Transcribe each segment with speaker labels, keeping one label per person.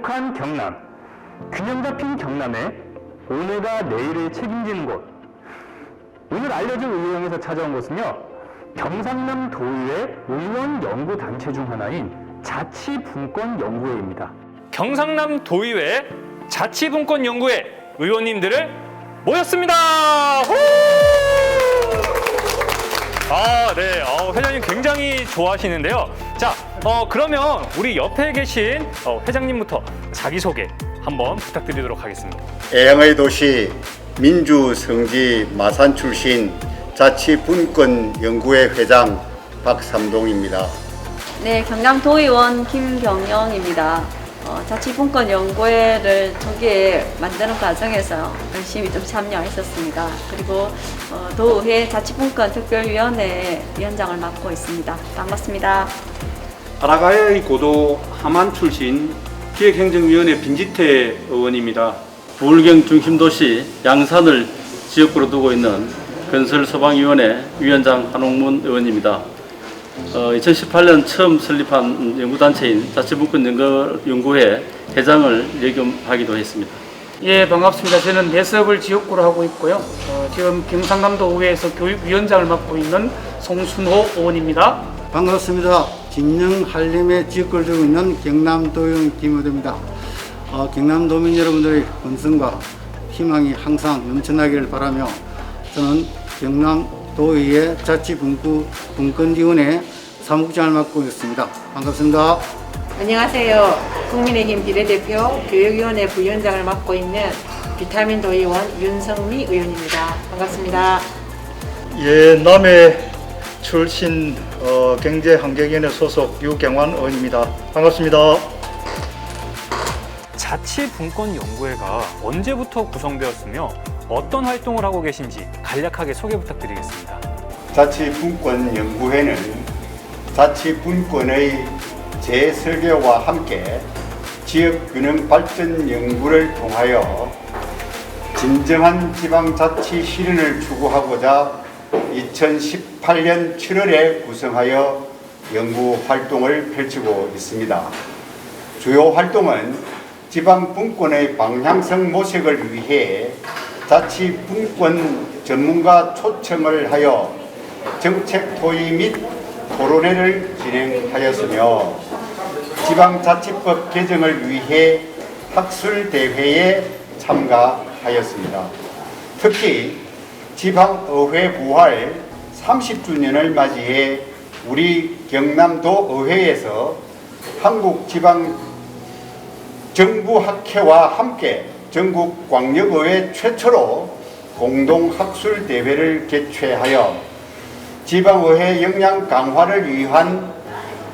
Speaker 1: 거룩한 경남, 균형 잡힌 경남의 오늘과 내일을 책임지는 곳. 오늘 알려줄 의뢰형에서 찾아온 곳은요, 경상남 도의회 의원연구단체 중 하나인 자치분권연구회입니다. 경상남 도의회 자치분권연구회 의원님들을 모였습니다. 네. 회장님 굉장히 좋아하시는데요. 자, 그러면 우리 옆에 계신 회장님부터 자기소개 한번 부탁드리도록 하겠습니다.
Speaker 2: 애양의 도시 민주성지 마산 출신 자치분권연구회 회장 박삼동입니다.
Speaker 3: 네, 경남도의원 김경영입니다. 자치분권연구회를 초기에 만드는 과정에서 열심히 좀 참여했었습니다. 그리고 도의회 자치분권특별위원회 위원장을 맡고 있습니다. 반갑습니다.
Speaker 4: 아라가야의 고도 함안 출신 기획행정위원회 빈지태 의원입니다. 부울경 중심도시 양산을 지역구로 두고 있는 건설소방위원회 위원장 한홍문 의원입니다. 2018년 처음 설립한 연구단체인 자치분권연구회 회장을 역임하기도 했습니다.
Speaker 5: 예, 반갑습니다. 저는 내수업을 지역구로 하고 있고요. 지금 경상남도 의회에서 교육위원장을 맡고 있는 송순호 의원입니다.
Speaker 6: 반갑습니다. 진영 한림의 지역구를 두고 있는 경남도의원 김호대입니다. 경남도민 여러분들의 건승과 희망이 항상 넘쳐나기를 바라며 저는 경남도의회 자치분권위원회 사무국장을 맡고 있습니다. 반갑습니다.
Speaker 7: 안녕하세요. 국민의힘 비례대표 교육위원회 부위원장을 맡고 있는 비타민 도의원 윤성미 의원입니다. 반갑습니다.
Speaker 8: 예, 남해 출신 경제환경위원회 소속 유경환 의원입니다. 반갑습니다.
Speaker 1: 자치분권연구회가 언제부터 구성되었으며 어떤 활동을 하고 계신지 간략하게 소개 부탁드리겠습니다.
Speaker 2: 자치분권연구회는 자치분권의 재설계와 함께 지역균형 발전 연구를 통하여 진정한 지방자치 실현을 추구하고자 2018년 7월에 구성하여 연구 활동을 펼치고 있습니다. 주요 활동은 지방분권의 방향성 모색을 위해 자치분권 전문가 초청을 하여 정책 토의 및 토론회를 진행하였으며 지방자치법 개정을 위해 학술대회에 참가하였습니다. 특히 지방의회 부활 30주년을 맞이해 우리 경남도 의회에서 한국지방정부학회와 함께 전국광역의회 최초로 공동학술대회를 개최하여 지방의회 역량 강화를 위한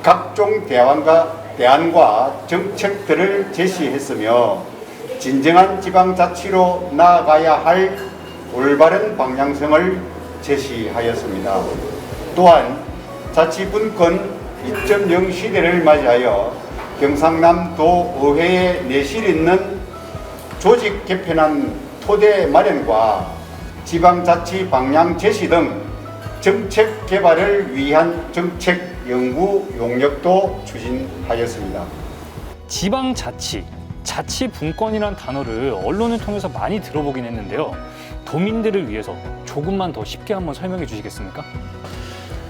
Speaker 2: 각종 대안과 정책들을 제시했으며 진정한 지방자치로 나아가야 할 올바른 방향성을 제시하였습니다. 또한 자치분권 2.0 시대를 맞이하여 경상남도 의회에 내실 있는 조직 개편안 토대 마련과 지방자치 방향 제시 등 정책 개발을 위한 정책 연구 용역도 추진하였습니다.
Speaker 1: 지방자치, 자치분권이란 단어를 언론을 통해서 많이 들어보긴 했는데요. 도민들을 위해서 조금만 더 쉽게 한번 설명해 주시겠습니까?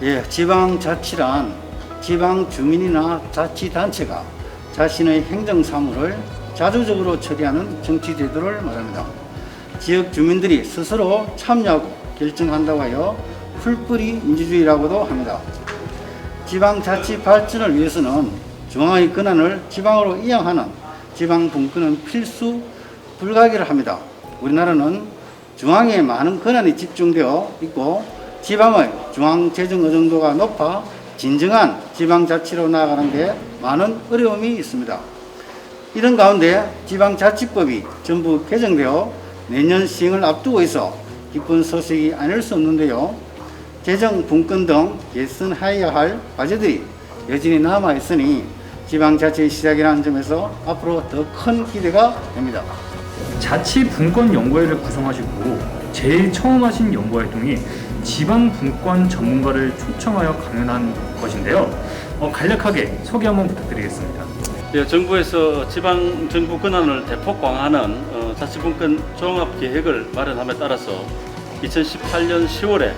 Speaker 6: 예, 지방자치란 지방 주민이나 자치단체가 자신의 행정사무를 자주적으로 처리하는 정치제도를 말합니다. 지역 주민들이 스스로 참여하고 결정한다고 하여 풀뿌리 민주주의라고도 합니다. 지방자치 발전을 위해서는 중앙의 권한을 지방으로 이양하는 지방분권은 필수 불가결을 합니다. 우리나라는 중앙에 많은 권한이 집중되어 있고 지방의 중앙재정 의존도가 높아 진정한 지방자치로 나아가는 데 많은 어려움이 있습니다. 이런 가운데 지방자치법이 전부 개정되어 내년 시행을 앞두고 있어 기쁜 소식이 아닐 수 없는데요. 재정 분권 등 개선해야 할 과제들이 여전히 남아있으니 지방자치의 시작이라는 점에서 앞으로 더 큰 기대가 됩니다.
Speaker 1: 자치분권연구회를 구성하시고 제일 처음 하신 연구활동이 지방분권 전문가를 초청하여 강연한 것인데요. 간략하게 소개 한번 부탁드리겠습니다.
Speaker 4: 예, 정부에서 지방 정부 권한을 대폭 강화하는 자치분권 종합 계획을 마련함에 따라서 2018년 10월에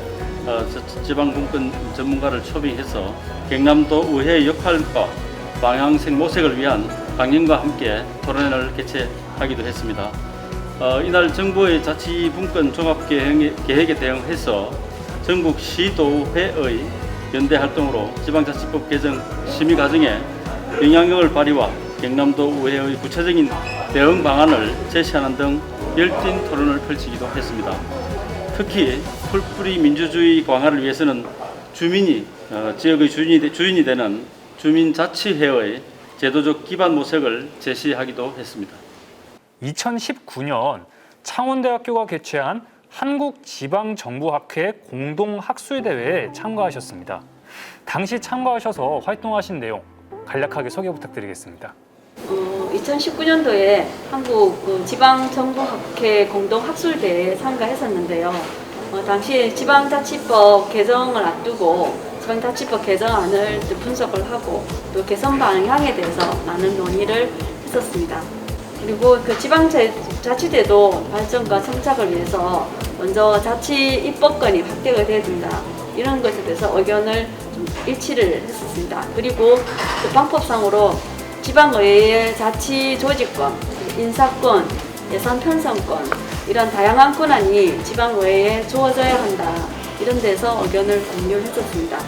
Speaker 4: 지방분권 전문가를 초빙해서 경남도 의회의 역할과 방향성 모색을 위한 강연과 함께 토론회를 개최하기도 했습니다. 이날 정부의 자치분권 종합계획에 대응해서 전국 시도회의 연대 활동으로 지방자치법 개정 심의 과정에 영향력을 발휘와 경남도 의회의 구체적인 대응 방안을 제시하는 등 열띤 토론을 펼치기도 했습니다. 특히 풀뿌리 민주주의 강화를 위해서는 주민이 지역의 주인이 되는 주민자치회의 제도적 기반 모색을 제시하기도 했습니다.
Speaker 1: 2019년 창원대학교가 개최한 한국지방정부학회 공동학술대회에 참가하셨습니다. 당시 참가하셔서 활동하신 내용 간략하게 소개 부탁드리겠습니다.
Speaker 3: 2019년도에 한국 지방정부학회 공동학술대회에 참가했었는데요. 당시 지방자치법 개정을 앞두고 지방자치법 개정안을 분석을 하고 또 개선 방향에 대해서 많은 논의를 했었습니다. 그리고 그 지방자치제도 발전과 성착을 위해서 먼저 자치 입법권이 확대가 돼야 된다. 이런 것에 대해서 의견을 좀 일치를 했었습니다. 그리고 그 방법상으로 지방의회의 자치 조직권, 인사권, 예산 편성권 이런 다양한 권한이 지방의회에 주어져야 한다. 이런 데서 의견을 공유했었습니다.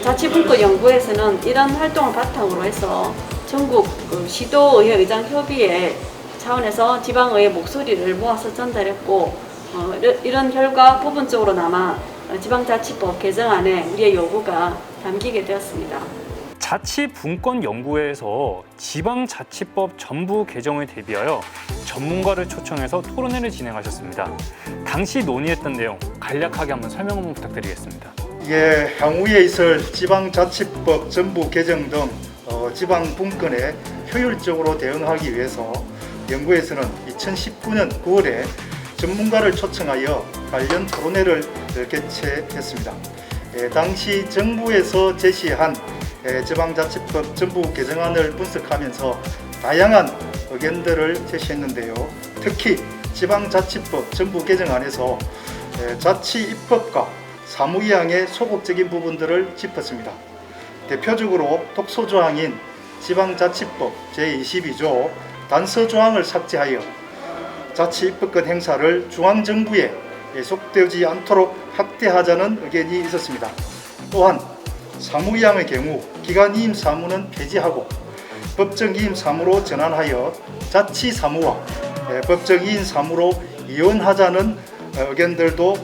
Speaker 3: 자치분권 연구에서는 이런 활동을 바탕으로 해서 전국 시도의회 의장협의회 차원에서 지방의회 목소리를 모아서 전달했고 이런 결과 부분적으로나마 지방자치법 개정안에 우리의 요구가 담기게 되었습니다.
Speaker 1: 자치분권연구회에서 지방자치법 전부 개정을 대비하여 전문가를 초청해서 토론회를 진행하셨습니다. 당시 논의했던 내용 간략하게 한번 설명 한번 부탁드리겠습니다.
Speaker 8: 예, 향후에 있을 지방자치법 전부 개정 등 지방분권에 효율적으로 대응하기 위해서 연구에서는 2019년 9월에 전문가를 초청하여 관련 토론회를 개최했습니다. 당시 정부에서 제시한 지방자치법 전부 개정안을 분석하면서 다양한 의견들을 제시했는데요. 특히 지방자치법 전부 개정안에서 자치 입법과 사무위항의 소극적인 부분들을 짚었습니다. 대표적으로 독소조항인 지방자치법 제22조 단서조항을 삭제하여 자치 입법권 행사를 중앙정부에 속되지 않도록 확대하자는 의견이 있었습니다. 또한 사무위항의 경우 기관이임 사무는 폐지하고 법정이임 사무로 전환하여 자치사무와 법정이임 사무로 이원하자는 의견들도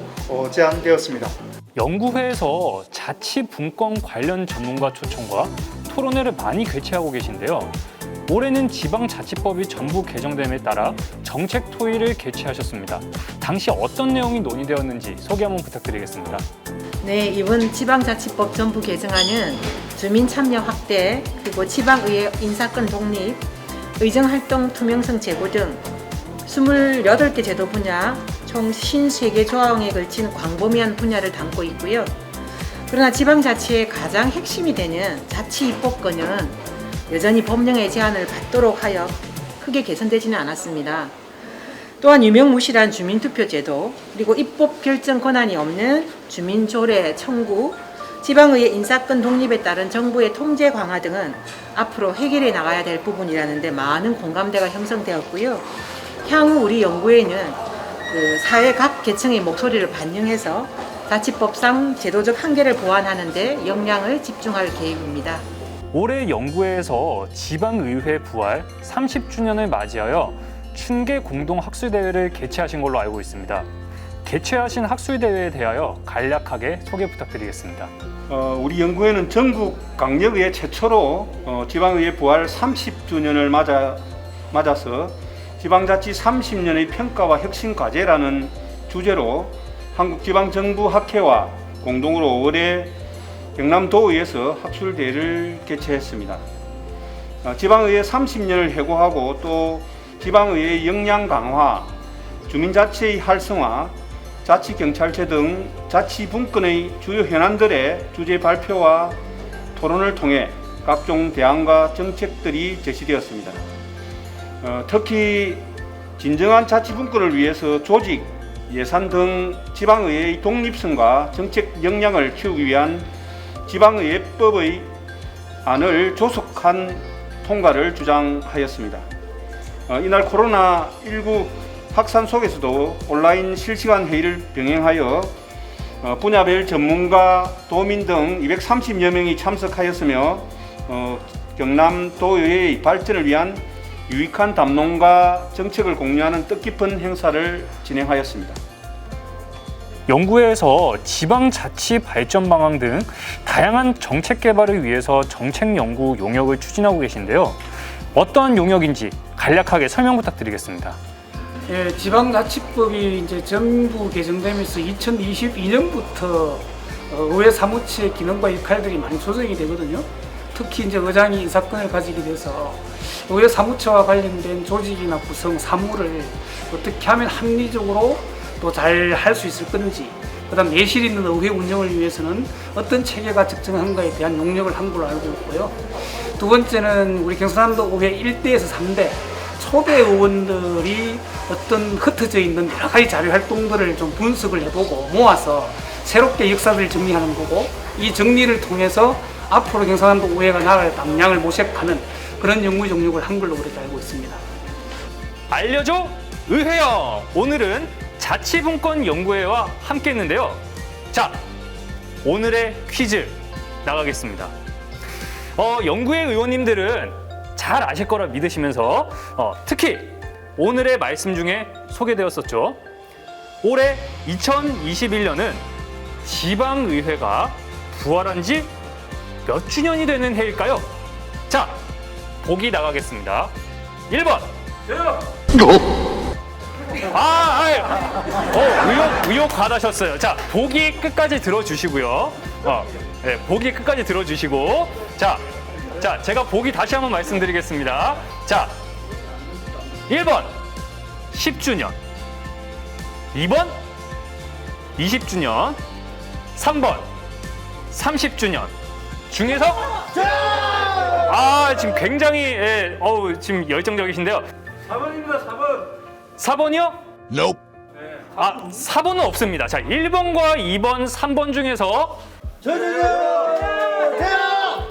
Speaker 8: 제안되었습니다.
Speaker 1: 연구회에서 자치분권 관련 전문가 초청과 토론회를 많이 개최하고 계신데요. 올해는 지방자치법이 전부 개정됨에 따라 정책 토의를 개최하셨습니다. 당시 어떤 내용이 논의되었는지 소개 한번 부탁드리겠습니다.
Speaker 7: 네, 이번 지방자치법 전부 개정안은 주민 참여 확대, 그리고 지방의회 인사권 독립, 의정활동 투명성 제고 등 28개 제도 분야 총 53개 조항에 걸친 광범위한 분야를 담고 있고요. 그러나 지방자치의 가장 핵심이 되는 자치 입법권은 여전히 법령의 제한을 받도록 하여 크게 개선되지는 않았습니다. 또한 유명무실한 주민투표제도, 그리고 입법 결정 권한이 없는 주민조례 청구, 지방의회 인사권 독립에 따른 정부의 통제 강화 등은 앞으로 해결해 나가야 될 부분이라는데 많은 공감대가 형성되었고요. 향후 우리 연구회는 사회 각 계층의 목소리를 반영해서 자치법상 제도적 한계를 보완하는 데 역량을 집중할 계획입니다.
Speaker 1: 올해 연구회에서 지방의회 부활 30주년을 맞이하여 춘계 공동학술대회를 개최하신 걸로 알고 있습니다. 개최하신 학술대회에 대하여 간략하게 소개 부탁드리겠습니다.
Speaker 4: 우리 연구회는 전국 강력의회 최초로 지방의회 부활 30주년을 맞아서 지방자치 30년의 평가와 혁신 과제라는 주제로 한국지방정부학회와 공동으로 올해 경남도의회에서 학술대회를 개최했습니다. 지방의회 30년을 회고하고 또 지방의회의 역량 강화, 주민자치의 활성화, 자치경찰제 등 자치분권의 주요 현안들의 주제 발표와 토론을 통해 각종 대안과 정책들이 제시되었습니다. 특히 진정한 자치분권을 위해서 조직, 예산 등 지방의회의 독립성과 정책 역량을 키우기 위한 지방의회법의 안을 조속한 통과를 주장하였습니다. 이날 코로나19 확산 속에서도 온라인 실시간 회의를 병행하여 분야별 전문가, 도민 등 230여 명이 참석하였으며 경남도의회의 발전을 위한 유익한 담론과 정책을 공유하는 뜻깊은 행사를 진행하였습니다.
Speaker 1: 연구회에서 지방자치 발전 방안 등 다양한 정책 개발을 위해서 정책 연구 용역을 추진하고 계신데요. 어떠한 용역인지 간략하게 설명 부탁드리겠습니다.
Speaker 5: 예, 지방자치법이 이제 정부 개정되면서 2022년부터 의회 사무처의 기능과 역할들이 많이 조정이 되거든요. 특히 이제 의장이 인사권을 가지게 돼서 의회 사무처와 관련된 조직이나 구성, 사무를 어떻게 하면 합리적으로 또 잘 할 수 있을 건지, 그다음 내실 있는 의회 운영을 위해서는 어떤 체계가 적정한가에 대한 용역을 한 걸로 알고 있고요. 두 번째는 우리 경상남도 의회 1대에서 3대 초대 의원들이 어떤 흩어져 있는 여러 가지 자료 활동들을 좀 분석을 해보고 모아서 새롭게 역사를 정리하는 거고, 이 정리를 통해서 앞으로 경상남도 의회가 나갈 방향을 모색하는 그런 연구 용역을 한 걸로 그렇게 알고 있습니다.
Speaker 1: 알려줘 의회여! 오늘은 자치분권 연구회와 함께 했는데요. 자, 오늘의 퀴즈 나가겠습니다. 연구회 의원님들은 잘 아실 거라 믿으시면서 특히 오늘의 말씀 중에 소개되었었죠. 올해 2021년은 지방의회가 부활한 지 몇 주년이 되는 해일까요? 자, 보기 나가겠습니다. 1번. 의욕 과다셨어요. 자, 보기 끝까지 들어주시고요. 네, 보기 끝까지 들어주시고. 자, 제가 보기 다시 한번 말씀드리겠습니다. 자, 1번 10주년, 2번 20주년, 3번 30주년 중에서 지금 굉장히 지금 열정적이신데요.
Speaker 4: 4번입니다. 4번.
Speaker 1: 4번이요?
Speaker 9: Nope.
Speaker 1: 4번은 없습니다. 자, 1번과 2번, 3번 중에서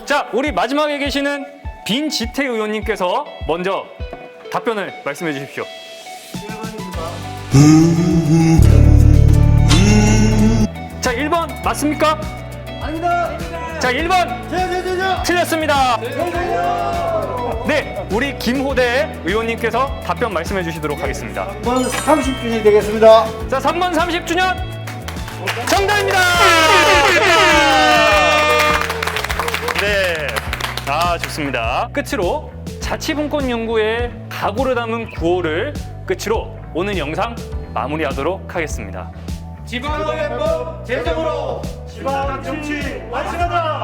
Speaker 1: 자, 우리 마지막에 계시는 빈지태 의원님께서 먼저 답변을 말씀해 주십시오. 1번입니다. 자, 1번 맞습니까? 아닙니다. 자, 1번 틀렸습니다. 네, 우리 김호대 의원님께서 답변 말씀해 주시도록 하겠습니다.
Speaker 6: 3번 30주년이 되겠습니다.
Speaker 1: 자, 3번 30주년 정답입니다. 네, 좋습니다. 끝으로 자치분권 연구의 각오를 담은 구호를 끝으로 오늘 영상 마무리하도록 하겠습니다.
Speaker 8: 지방의회법 제정으로 지방 정치 완성하다.